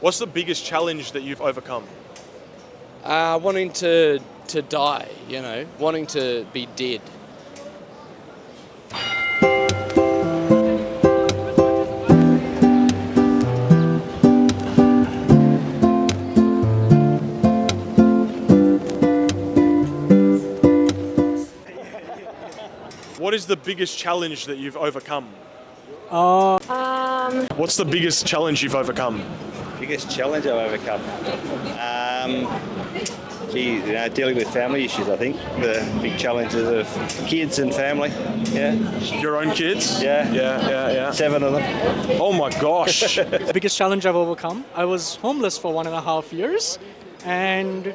What's the biggest challenge that you've overcome? Wanting to die, wanting to be dead. What is the biggest challenge that you've overcome? What's the biggest challenge you've overcome? Biggest challenge I've overcome? Dealing with family issues, I think. The big challenges of kids and family. Yeah. Your own kids? Yeah. Yeah. 7 of them. Oh my gosh. The biggest challenge I've overcome, I was homeless for 1.5 years. And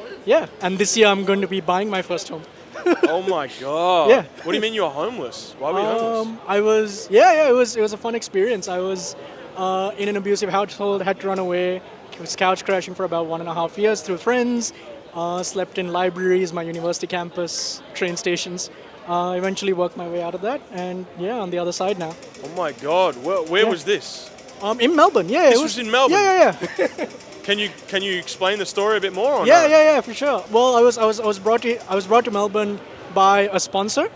this year I'm going to be buying my first home. Oh my god. Yeah. What do you mean you're homeless? Why were you homeless? It was a fun experience. I was in an abusive household, had to run away, was couch crashing for about 1.5 years through friends, slept in libraries, my university campus, train stations. Eventually worked my way out of that, and on the other side now. Oh my god. Where was this? In Melbourne, This was in Melbourne? Yeah. Can you explain the story a bit more? Or Yeah, no? yeah, for sure. Well, I was brought to Melbourne by a sponsor,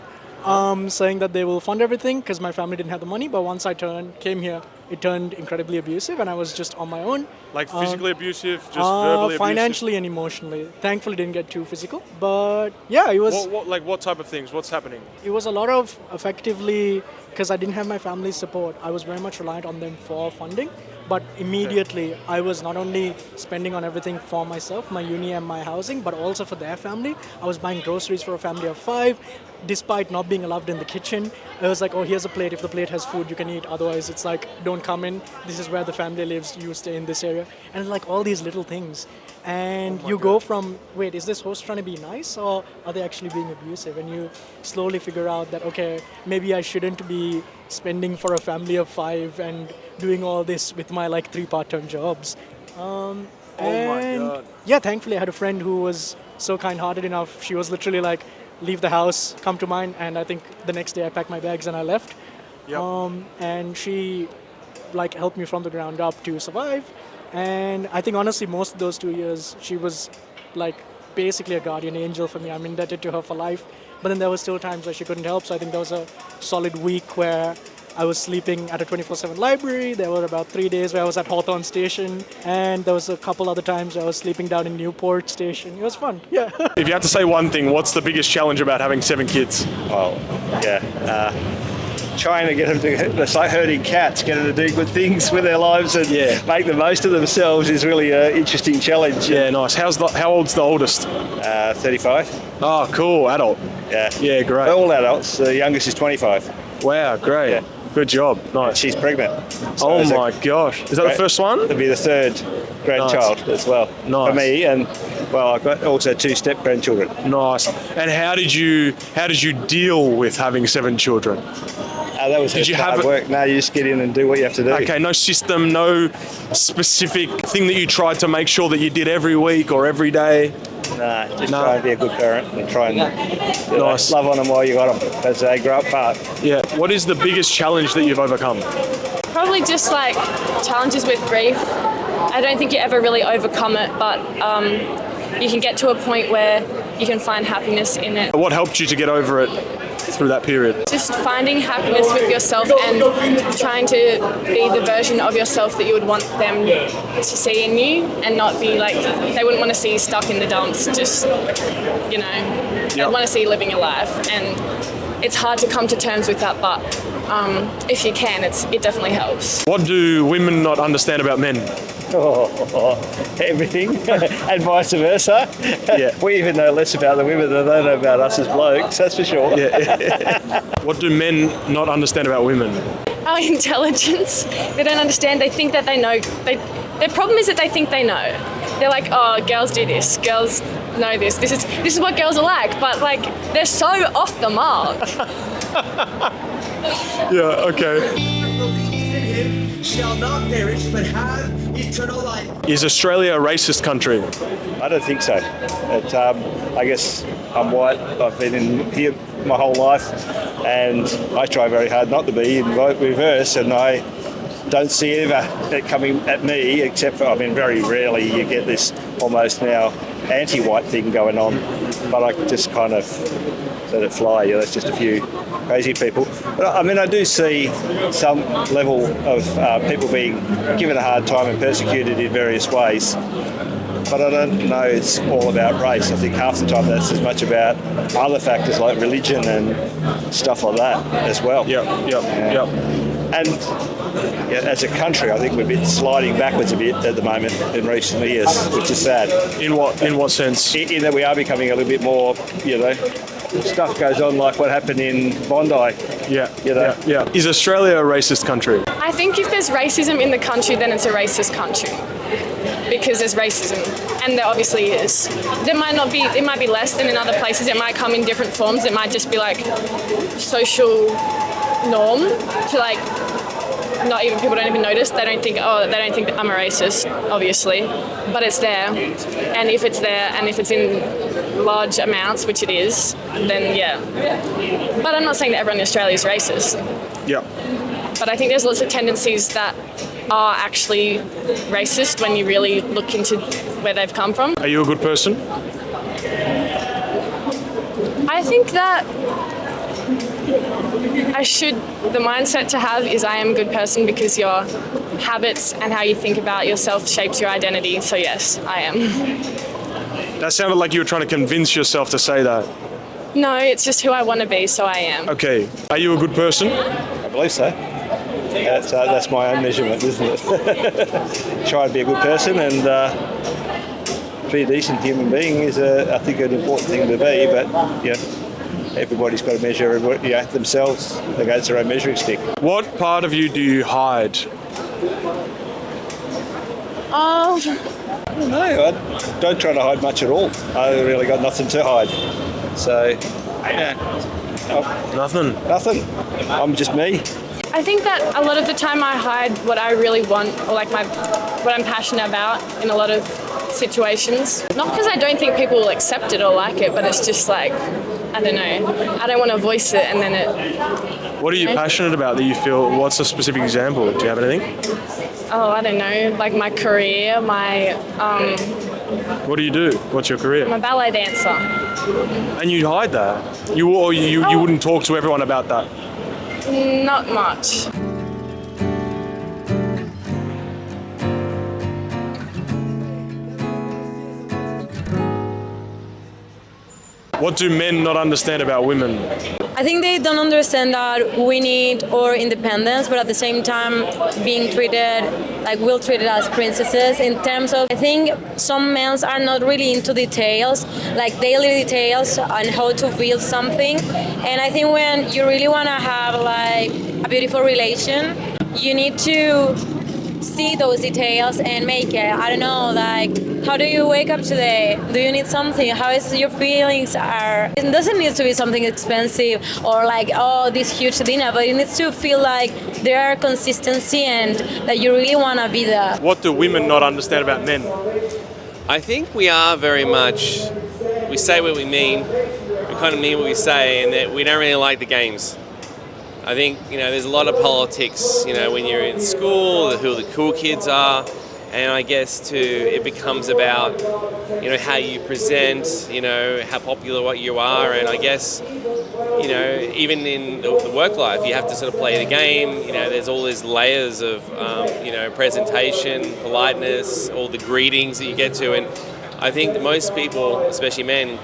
saying that they will fund everything because my family didn't have the money. But once I came here, it turned incredibly abusive, and I was just on my own. Like physically abusive, just verbally abusive? Financially and emotionally. Thankfully, didn't get too physical. But it was. What type of things? What's happening? It was a lot of effectively because I didn't have my family's support. I was very much reliant on them for funding. But immediately, I was not only spending on everything for myself, my uni and my housing, but also for their family. I was buying groceries for a family of 5, despite not being allowed in the kitchen. I was like, oh, here's a plate. If the plate has food, you can eat. Otherwise, it's like, don't come in. This is where the family lives. You stay in this area. And like all these little things. And you go from, wait, is this host trying to be nice or are they actually being abusive? And you slowly figure out that, okay, maybe I shouldn't be spending for a family of 5 and doing all this with my 3 part-time jobs. Oh my god. Yeah, thankfully I had a friend who was so kind-hearted enough. She was literally like, leave the house, come to mine. And I think the next day I packed my bags and I left. Yep. And she helped me from the ground up to survive. And I think honestly, most of those 2 years, she was basically a guardian angel for me. I'm indebted to her for life. But then there were still times where she couldn't help. So I think there was a solid week where I was sleeping at a 24/7 library. There were about 3 days where I was at Hawthorne Station. And there was a couple other times where I was sleeping down in Newport Station. It was fun, yeah. If you had to say one thing, what's the biggest challenge about having 7 kids? Trying to get them to, it's like herding cats, get them to do good things with their lives and make the most of themselves is really an interesting challenge. Yeah, nice. How old's the oldest? 35. Oh, cool. Adult. Yeah. Yeah, great. They're all adults. The youngest is 25. Wow, great. Yeah. Good job. Nice. She's pregnant. So Oh my gosh. Is that the first one? It'll be the 3rd grandchild as well Nice. for me, and I've got also 2 step-grandchildren. Nice. And how did you deal with having 7 children? That was hard work. No, you just get in and do what you have to do. Okay, no system, no specific thing that you tried to make sure that you did every week or every day? Nah, just try and be a good parent and try and Nice. love on them while you got them as they grow up fast. Yeah. What is the biggest challenge that you've overcome? Probably just challenges with grief. I don't think you ever really overcome it, but you can get to a point where you can find happiness in it. What helped you to get over it through that period? Just finding happiness with yourself and trying to be the version of yourself that you would want them to see in you and not be they wouldn't want to see you stuck in the dumps, just, they want to see you living your life. And it's hard to come to terms with that, but if you can, it definitely helps. What do women not understand about men? Everything, and vice versa. Yeah. We even know less about the women than they know about us as blokes, that's for sure. Yeah. What do men not understand about women? Our intelligence. They don't understand. They think that they know. Their problem is that they think they know. They're like, oh, girls do this. Girls know this. This is what girls are like. But they're so off the mark. Yeah. Okay. Shall not perish, but have eternal life. Is Australia a racist country? I don't think so. I guess I'm white. I've been in here my whole life, and I try very hard not to be in reverse. And I don't see ever it coming at me, except for, I mean, very rarely you get this almost now anti-white thing going on, but I just kind of let it fly. Yeah, that's just a few crazy people. But I mean, I do see some level of people being given a hard time and persecuted in various ways. But I don't know it's all about race. I think half the time that's as much about other factors like religion and stuff like that as well. Yep. And as a country, I think we've been sliding backwards a bit at the moment in recent years, which is sad. In what sense? In that we are becoming a little bit more, stuff goes on like what happened in Bondi. Yeah. Is Australia a racist country? I think if there's racism in the country, then it's a racist country. Because there's racism, and there obviously is. There might not be, it might be less than in other places, it might come in different forms, it might just be like social norm to like, not even, people don't even notice, they don't think that I'm a racist, obviously, but it's there, and if it's there, and if it's in large amounts, which it is, then yeah. But I'm not saying that everyone in Australia is racist. Yeah. But I think there's lots of tendencies that are actually racist when you really look into where they've come from. Are you a good person? I think that the mindset to have is I am a good person because your habits and how you think about yourself shapes your identity. So yes, I am. That sounded like you were trying to convince yourself to say that. No, it's just who I want to be, so I am. Okay. Are you a good person? I believe so. That's my own measurement, isn't it? Try and be a good person and be a decent human being is, I think, an important thing to be. But everybody's got to measure themselves against their own measuring stick. What part of you do you hide? I don't know. I don't try to hide much at all. I really got nothing to hide. So, Nothing. I'm just me. I think that a lot of the time I hide what I really want or like what I'm passionate about in a lot of situations. Not because I don't think people will accept it or like it, but it's just like, I don't know. I don't want to voice it and then it... What are you passionate about that you feel, what's a specific example? Do you have anything? Oh, I don't know, like my career, What do you do? What's your career? I'm a ballet dancer. And you hide that? You wouldn't talk to everyone about that? Not much. What do men not understand about women? I think they don't understand that we need our independence, but at the same time being treated like we're treated as princesses in terms of, I think some men are not really into details, like daily details on how to build something. And I think when you really want to have like a beautiful relation, you need to see those details and make it. I don't know, like, how do you wake up today? Do you need something? How is your feelings are? It doesn't need to be something expensive or like, oh, this huge dinner, but it needs to feel like there are consistency and that you really want to be there. What do women not understand about men? I think we are very much, we say what we mean, we kind of mean what we say, and that we don't really like the games. I think, there's a lot of politics, when you're in school, who the cool kids are, and I guess it becomes about, how you present, how popular what you are, and I guess, even in the work life, you have to sort of play the game, there's all these layers of, presentation, politeness, all the greetings that you get to, and I think that most people, especially men,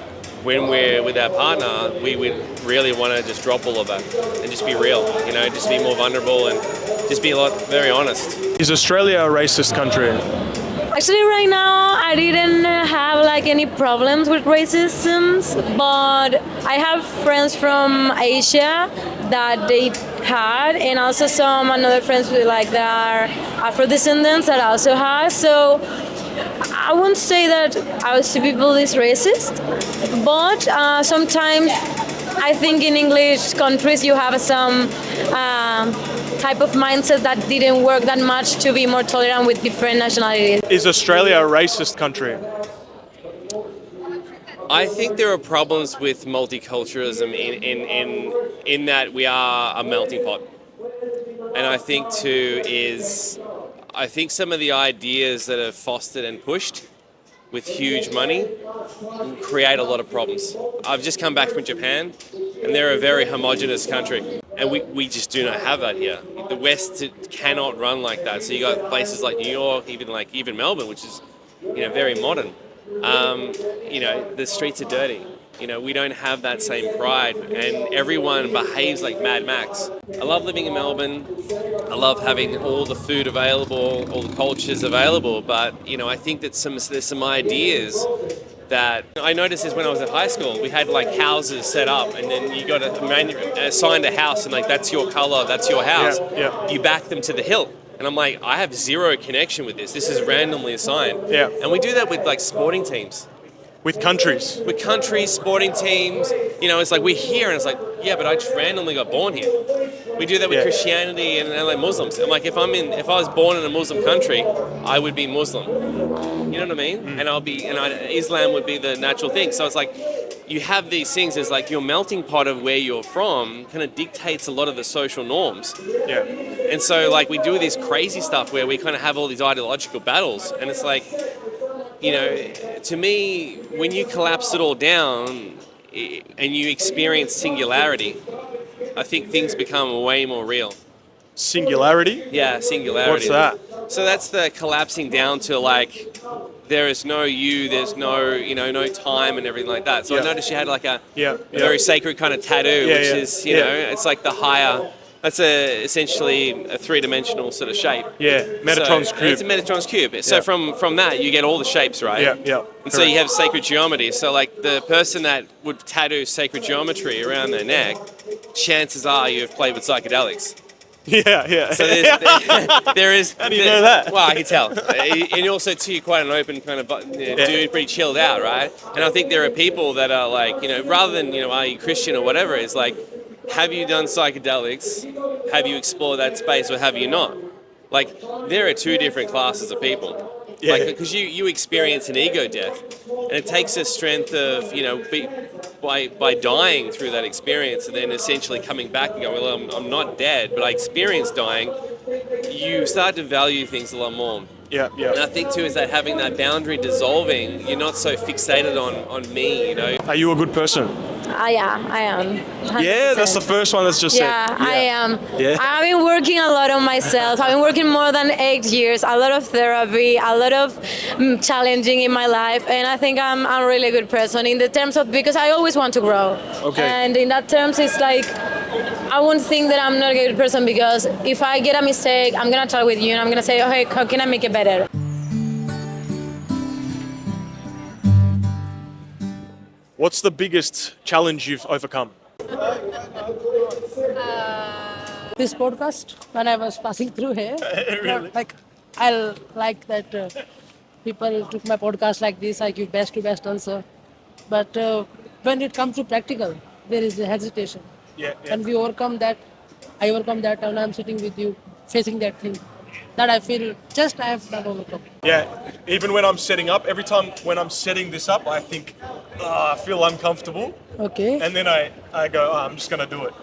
when we're with our partner, we would really want to just drop all of that and just be real, just be more vulnerable and just be very honest. Is Australia a racist country? Actually, right now, I didn't have like any problems with racism, but I have friends from Asia that they had, and also some other friends that are Afro-descendants that also have. So I won't say that I see people is racist, but sometimes I think in English countries you have some type of mindset that didn't work that much to be more tolerant with different nationalities. Is Australia a racist country? I think there are problems with multiculturalism in that we are a melting pot. And I think too I think some of the ideas that are fostered and pushed with huge money create a lot of problems. I've just come back from Japan, and they're a very homogenous country, and we just do not have that here. The West cannot run like that. So you got places like New York, even Melbourne, which is very modern. The streets are dirty. We don't have that same pride, and everyone behaves like Mad Max. I love living in Melbourne. I love having all the food available, all the cultures available, but I think that there's some ideas that I noticed is when I was at high school, we had like houses set up, and then you got assigned a house, and like that's your color, that's your house. Yeah. You back them to the hill. And I'm like, I have zero connection with this. This is randomly assigned. Yeah. And we do that with like sporting teams. With countries. With countries, sporting teams, it's like we're here, and it's like, yeah, but I just randomly got born here. We do that with Christianity and like Muslims. I'm like, if I was born in a Muslim country, I would be Muslim. You know what I mean? And Islam would be the natural thing. So it's like, you have these things. It's like your melting pot of where you're from kind of dictates a lot of the social norms. Yeah. And so like we do this crazy stuff where we kind of have all these ideological battles, and it's like, to me, when you collapse it all down and you experience singularity, I think things become way more real. Singularity? Yeah, singularity. What's that? So that's the collapsing down to like, there is no you, there's no, no time and everything like that. So I noticed you had like a very sacred kind of tattoo, which is, it's like the higher. That's essentially a three-dimensional sort of shape. Yeah, Metatron's cube. It's a Metatron's cube. So from that, you get all the shapes, right? Yeah. And so you have sacred geometry. So like the person that would tattoo sacred geometry around their neck, chances are you have played with psychedelics. Yeah. So there is. How do you know that? Well, I can tell. And also too, you're quite an open kind of dude, pretty chilled out, right? And I think there are people that are like, rather than are you Christian or whatever, it's like, have you done psychedelics? Have you explored that space, or have you not? Like, there are two different classes of people. Yeah. Like, because you experience an ego death, and it takes a strength of, by dying through that experience, and then essentially coming back and going, well, I'm not dead, but I experienced dying. You start to value things a lot more. Yeah. And I think too is that having that boundary dissolving, you're not so fixated on me. Are you a good person? I am. 100%. Yeah, that's the first one that's just said. Yeah, I am. Yeah. I've been working a lot on myself. I've been working more than 8 years, a lot of therapy, a lot of challenging in my life, and I think I'm a really good person in the terms of, because I always want to grow. Okay. And in that terms, it's like, I won't think that I'm not a good person, because if I get a mistake, I'm gonna talk with you and I'm gonna say, oh, hey, how can I make it better? What's the biggest challenge you've overcome? This podcast, when I was passing through here, Really? I like that people took my podcast like this. I give best to best answer, but when it comes to practical, there is a hesitation. Yeah. And we overcome that. I overcome that, and I'm sitting with you, facing that thing. That I feel just I have not overcome. Yeah, even when I'm setting up, every time when I'm setting this up, I think, I feel uncomfortable. Okay. And then I go, I'm just going to do it.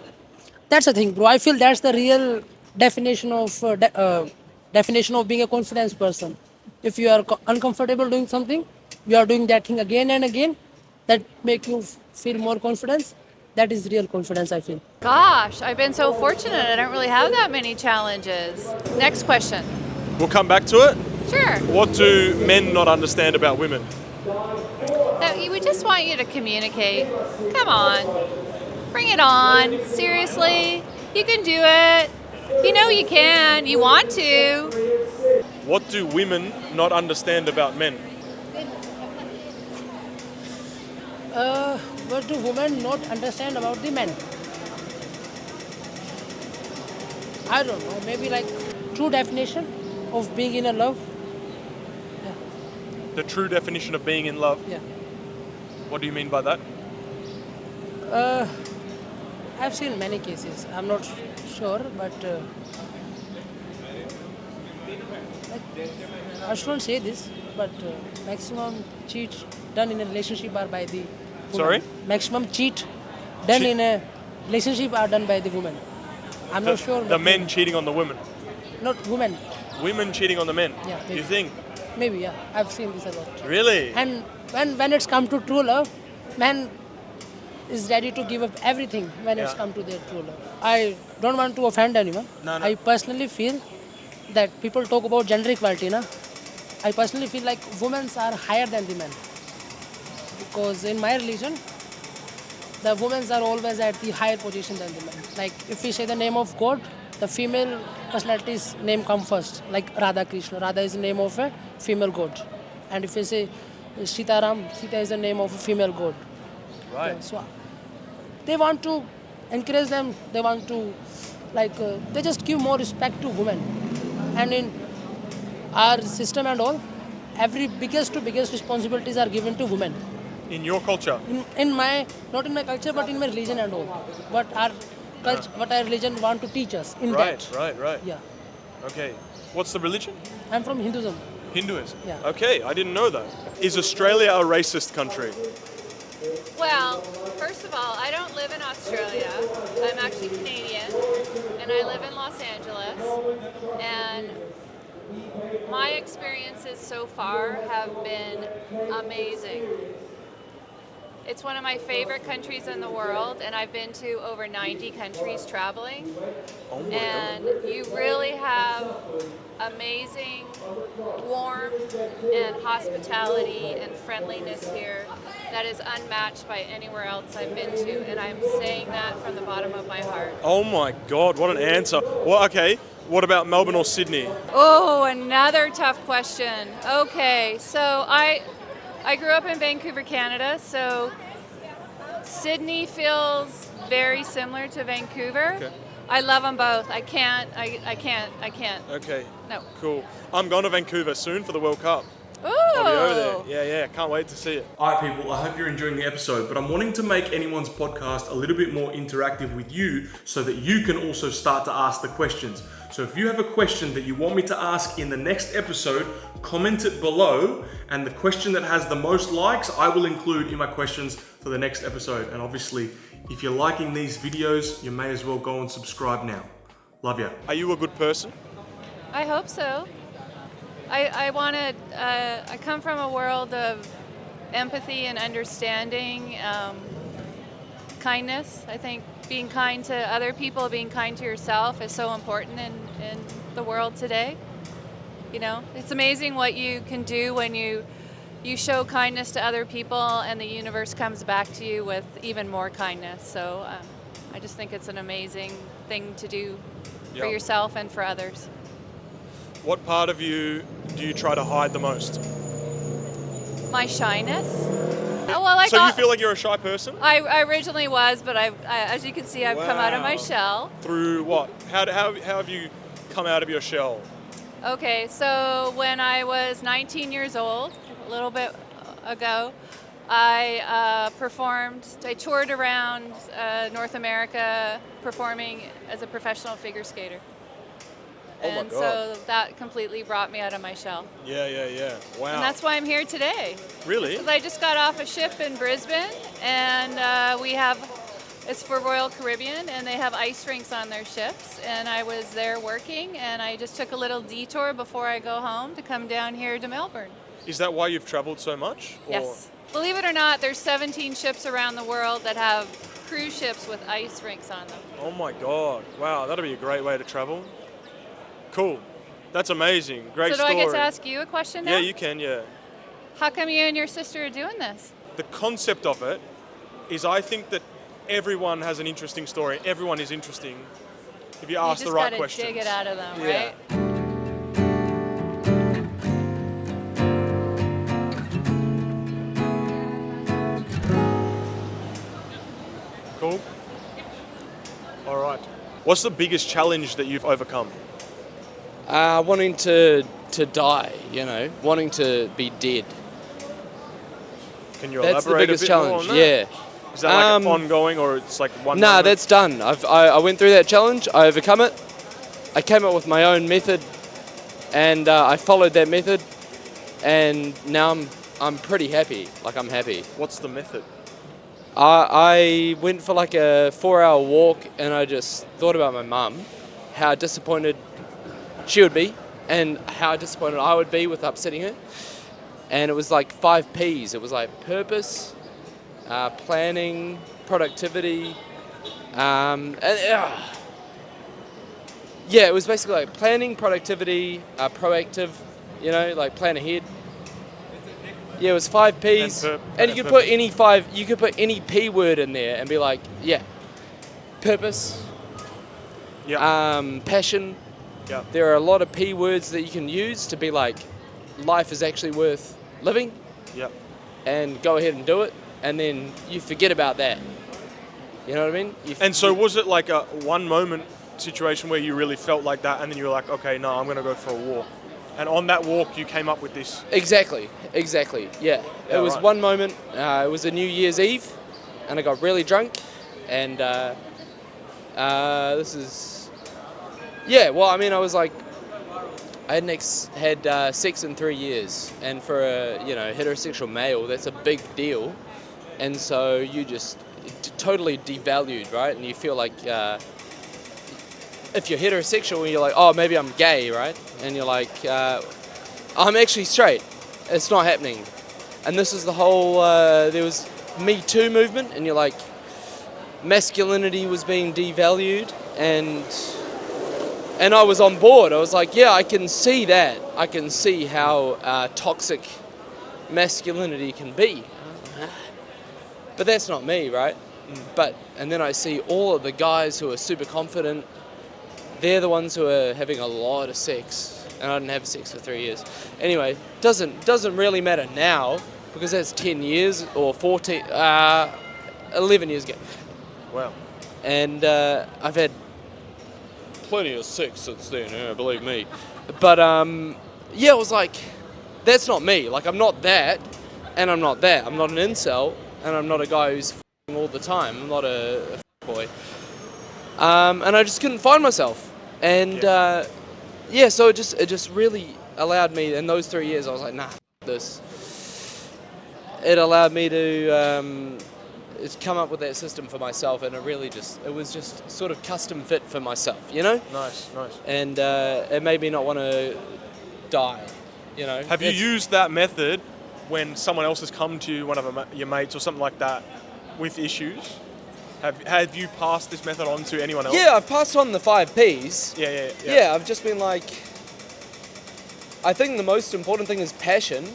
That's the thing, bro. I feel that's the real definition of being a confidence person. If you are uncomfortable doing something, you are doing that thing again and again, that make you feel more confidence. That is real confidence, I feel. Gosh, I've been so fortunate. I don't really have that many challenges. Next question. We'll come back to it. Sure. What do men not understand about women? We just want you to communicate. Come on. Bring it on. Seriously. You can do it. You know you can. You want to. What do women not understand about men? What do women not understand about the men? I don't know. Maybe like true definition of being in a love. Yeah. The true definition of being in love? Yeah. What do you mean by that? I've seen many cases. I'm not sure, but I shouldn't say this, but maximum cheat done in a relationship are by the woman. Sorry? Maximum cheat done in a relationship are done by the woman. I'm not sure. The men cheating on the women. Not women. Women cheating on the men. Yeah, maybe. You think? Maybe, yeah. I've seen this a lot. Really? And when it's come to true love, man is ready to give up everything when it's come to their true love. I don't want to offend anyone. No. I personally feel that people talk about gender equality, na? I personally feel like women are higher than the men. Because in my religion, the women are always at the higher position than the men. Like if we say the name of God, the female personality's name comes first, like Radha Krishna. Radha is the name of a female god. And if we say Sita Ram, Sita is the name of a female god. Right. Yeah, so they want to encourage them, they want to, they just give more respect to women. And in our system and all, every biggest to biggest responsibilities are given to women. In your culture? In my, not in my culture, but in my religion and all. What our culture, what our religion want to teach us in that. Right. Yeah. Okay. What's the religion? I'm from Hinduism. Hinduism? Yeah. Okay, I didn't know that. Is Australia a racist country? Well, first of all, I don't live in Australia. I'm actually Canadian, and I live in Los Angeles. And my experiences so far have been amazing. It's one of my favorite countries in the world, and I've been to over 90 countries traveling. And you really have amazing warmth and hospitality and friendliness here that is unmatched by anywhere else I've been to. And I'm saying that from the bottom of my heart. Oh my God, what an answer. Well, okay, what about Melbourne or Sydney? Oh, another tough question. Okay, so I grew up in Vancouver, Canada, so Sydney feels very similar to Vancouver. Okay. I love them both. I can't. Okay. No. Cool. I'm going to Vancouver soon for the World Cup. Ooh. I'll be over there. Yeah, can't wait to see it. Alright people, I hope you're enjoying the episode, but I'm wanting to make anyone's podcast a little bit more interactive with you so that you can also start to ask the questions. So if you have a question that you want me to ask in the next episode, comment it below, and the question that has the most likes, I will include in my questions for the next episode. And obviously, if you're liking these videos, you may as well go and subscribe now. Love ya. Are you a good person? I hope so. I come from a world of empathy and understanding, kindness. I think being kind to other people, being kind to yourself is so important in the world today. You know, it's amazing what you can do when you show kindness to other people and the universe comes back to you with even more kindness. So I just think it's an amazing thing to do for yourself and for others. What part of you do you try to hide the most? My shyness. Oh, well, So you feel like you're a shy person? I originally was, but as you can see, I've come out of my shell. Through what? How have you come out of your shell? Okay, so when I was 19 years old, a little bit ago, I toured around North America performing as a professional figure skater. And so that completely brought me out of my shell. Yeah. Wow. And that's why I'm here today. Really? Because I just got off a ship in Brisbane, and it's for Royal Caribbean, and they have ice rinks on their ships. And I was there working, and I just took a little detour before I go home to come down here to Melbourne. Is that why you've traveled so much? Yes. Believe it or not, there's 17 ships around the world that have cruise ships with ice rinks on them. Oh my God. Wow, that'll be a great way to travel. Cool. That's amazing. Great story. So do I get to ask you a question now? Yeah, you can, yeah. How come you and your sister are doing this? The concept of it is I think that everyone has an interesting story. Everyone is interesting if you ask the right questions. You just gotta dig it out of them, right? Cool. All right. What's the biggest challenge that you've overcome? Wanting to die, wanting to be dead. Can you That's elaborate the biggest a bit challenge, more on that? yeah. Is that like ongoing, or it's like one Nah, moment? that's done. I went through that challenge, I overcome it. I came up with my own method, and I followed that method, and now I'm pretty happy. Like, I'm happy. What's the method? I went for like a 4-hour walk, and I just thought about my mum, how disappointed she would be, and how disappointed I would be with upsetting her. And it was like 5 Ps. It was like purpose, planning, productivity, yeah, it was basically like planning, productivity, proactive, you know, like plan ahead. Yeah, it was 5 Ps, and you could put any P word in there and be like, yeah, purpose, passion. Yeah. There are a lot of P words that you can use to be like, life is actually worth living. Yeah. And go ahead and do it, and then you forget about that. You know what I mean? And so was it like a one moment situation where you really felt like that, and then you were like, okay, no, I'm going to go for a walk? And on that walk, you came up with this? Exactly. Yeah. It was one moment, it was a New Year's Eve, and I got really drunk, and this is... Yeah, well, I mean, I was like... I hadn't had sex in 3 years, and for a heterosexual male, that's a big deal. And so you just totally devalued, right? And you feel like... if you're heterosexual, you're like, oh, maybe I'm gay, right? And you're like, I'm actually straight. It's not happening. And this is the whole, there was Me Too movement, and you're like, masculinity was being devalued, and I was on board. I was like, yeah, I can see that. I can see how toxic masculinity can be. But that's not me, right? And then I see all of the guys who are super confident. They're the ones who are having a lot of sex, and I didn't have sex for 3 years. Anyway, doesn't really matter now, because that's 10 years or 14, 11 years ago. Wow. And I've had plenty of sex since then, believe me. But yeah, it was like, that's not me. Like, I'm not that, and I'm not that. I'm not an incel, and I'm not a guy who's f***ing all the time. I'm not a boy. And I just couldn't find myself. And so it just really allowed me, in those 3 years, I was like, nah, this. It allowed me to come up with that system for myself, and it was just sort of custom fit for myself, you know? Nice. And it made me not want to die, you know? Have you used that method when someone else has come to you, one of your mates or something like that, with issues? Have you passed this method on to anyone else? Yeah, I've passed on the 5 Ps. Yeah. I've just been like, I think the most important thing is passion.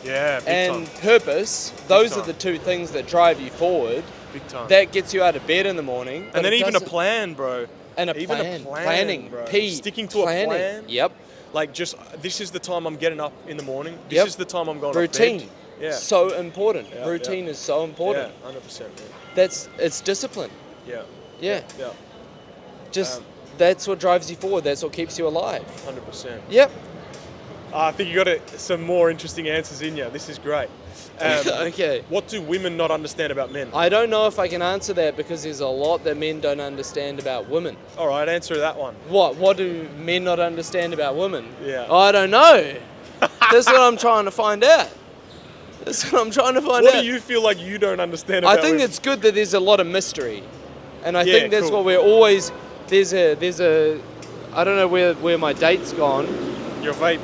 Yeah, big and time. Purpose. Those are the two things that drive you forward. Big time. That gets you out of bed in the morning. And then even a plan, bro. And a planning, bro. P. Sticking to a plan. Yep. Like, just, this is the time I'm getting up in the morning. This is the time I'm going Routine. to bed. Yeah. So important. Routine is so important. Yeah, 100%. It's discipline. Yeah. That's what drives you forward. That's what keeps you alive. 100%. Yep. I think you got some more interesting answers in you. This is great. Okay. What do women not understand about men? I don't know if I can answer that, because there's a lot that men don't understand about women. All right, answer that one. What do men not understand about women? Yeah. I don't know. That's what I'm trying to find out. What do you feel like you don't understand about I think women? it's good that there's a lot of mystery. And I think that's what we're always... There's a... I don't know where my date's gone. Your vape?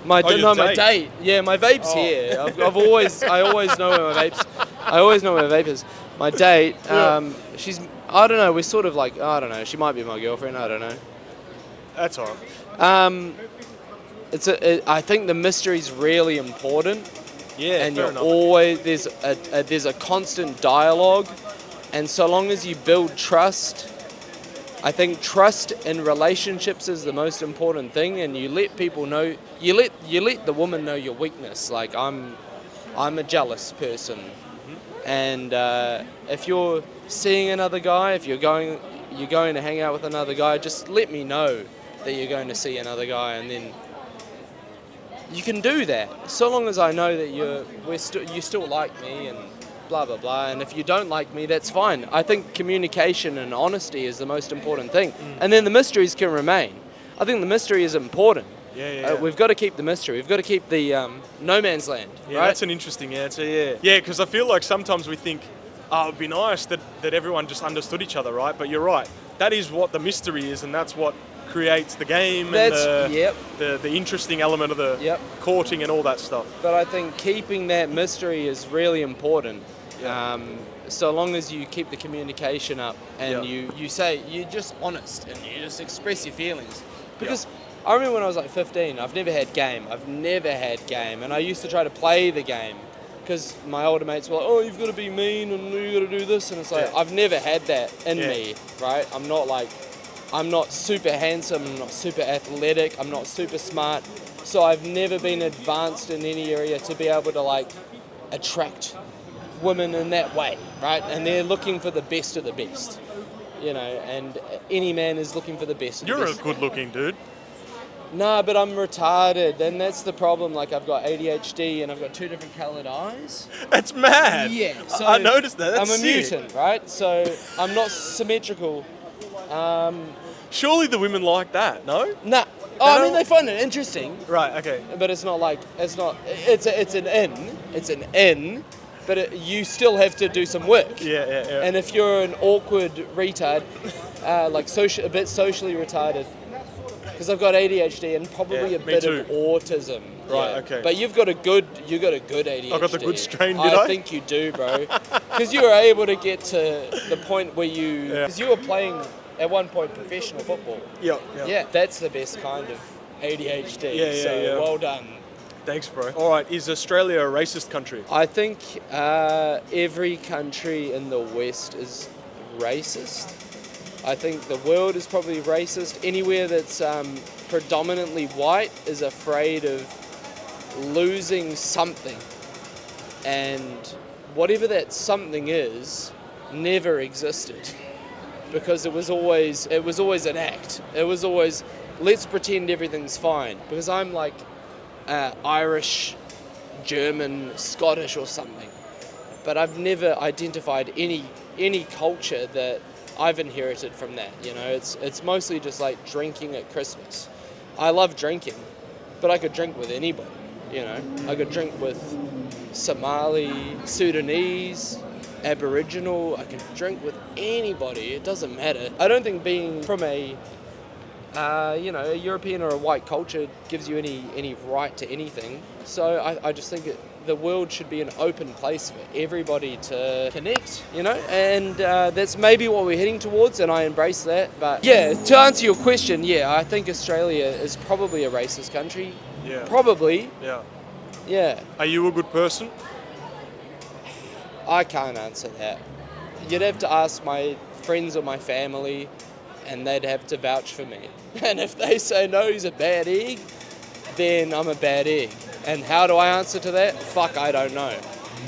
My date. Yeah, my vape's here. I always know where my vape's... I always know where my vape is. My date, she's... I don't know, we're sort of like... I don't know, she might be my girlfriend, I don't know. That's all right. I think the mystery's really important. Yeah, and you're always there's a constant dialogue, and so long as you build trust, I think trust in relationships is the most important thing, and you let people know, you let the woman know your weakness. Like, I'm a jealous person, and if you're seeing another guy, if you're going to hang out with another guy, just let me know that you're going to see another guy, and then you can do that, so long as I know that you still like me and blah blah blah. And if you don't like me, that's fine. I think communication and honesty is the most important thing, and then the mysteries can remain. I think the mystery is important. We've got to keep the mystery. We've got to keep the no man's land. Yeah, right? That's an interesting answer. Yeah, because I feel like sometimes we think it'd be nice that everyone just understood each other, right? But you're right. That is what the mystery is, and that's what creates the game and the interesting element of the courting and all that stuff. But I think keeping that mystery is really important. So long as you keep the communication up and you say, you're just honest and you just express your feelings. Because I remember when I was like 15, I've never had game. And I used to try to play the game because my older mates were like, oh, you've got to be mean and you've got to do this. And it's like, I've never had that in me, right? I'm not super handsome, I'm not super athletic, I'm not super smart. So I've never been advanced in any area to be able to like attract women in that way, right? And they're looking for the best of the best, you know, and any man is looking for the best of the best. You're a good looking dude. Nah, but I'm retarded, and that's the problem. Like, I've got ADHD, and I've got 2 different coloured eyes. That's mad. Yeah. So I noticed that. That's I'm a sick. mutant, right? So I'm not symmetrical. Surely the women like that, no? Nah. Oh, I mean, they find it interesting. Right, okay. But it's not like, it's an in, but you still have to do some work. Yeah. And if you're an awkward retard, like a bit socially retarded, because I've got ADHD and probably a bit of autism. Right, okay. But you've got a good ADHD. I've got the good strain, did I? I think you do, bro. Because you were able to get to the point where because you were playing at one point professional football. Yeah, that's the best kind of ADHD. So well done. Thanks, bro. All right, is Australia a racist country? I think every country in the West is racist. I think the world is probably racist. Anywhere that's predominantly white is afraid of losing something. And whatever that something is never existed. Because it was always an act. It was always, let's pretend everything's fine. Because I'm like Irish, German, Scottish or something. But I've never identified any culture that I've inherited from that, you know. It's mostly just like drinking at Christmas. I love drinking, but I could drink with anybody, you know. I could drink with Somali, Sudanese, Aboriginal. I could drink with anybody. It doesn't matter. I don't think being from a European or a white culture gives you any right to anything. So I just think the world should be an open place for everybody to connect, you know, and that's maybe what we're heading towards, and I embrace that. But yeah, to answer your question, I think Australia is probably a racist country. Yeah. Probably. Yeah. Yeah. Are you a good person? I can't answer that. You'd have to ask my friends or my family, and they'd have to vouch for me. And if they say, no, he's a bad egg, then I'm a bad egg. And how do I answer to that? Fuck, I don't know.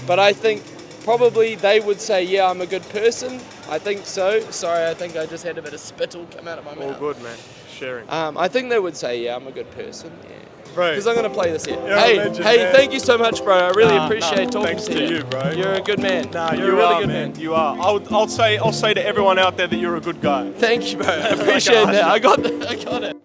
But I think probably they would say, yeah, I'm a good person. I think so. Sorry, I think I just had a bit of spittle come out of my mouth. All good, man. Sharing. I think they would say, yeah, I'm a good person. Yeah. Bro. Because I'm going to play this here. Legend, man. Thank you so much, bro. I really appreciate talking thanks to you, bro. You're a good man. Nah, you're a really are, good man. You are. I'll say to everyone out there that you're a good guy. Thank you, bro. I appreciate that. I got it.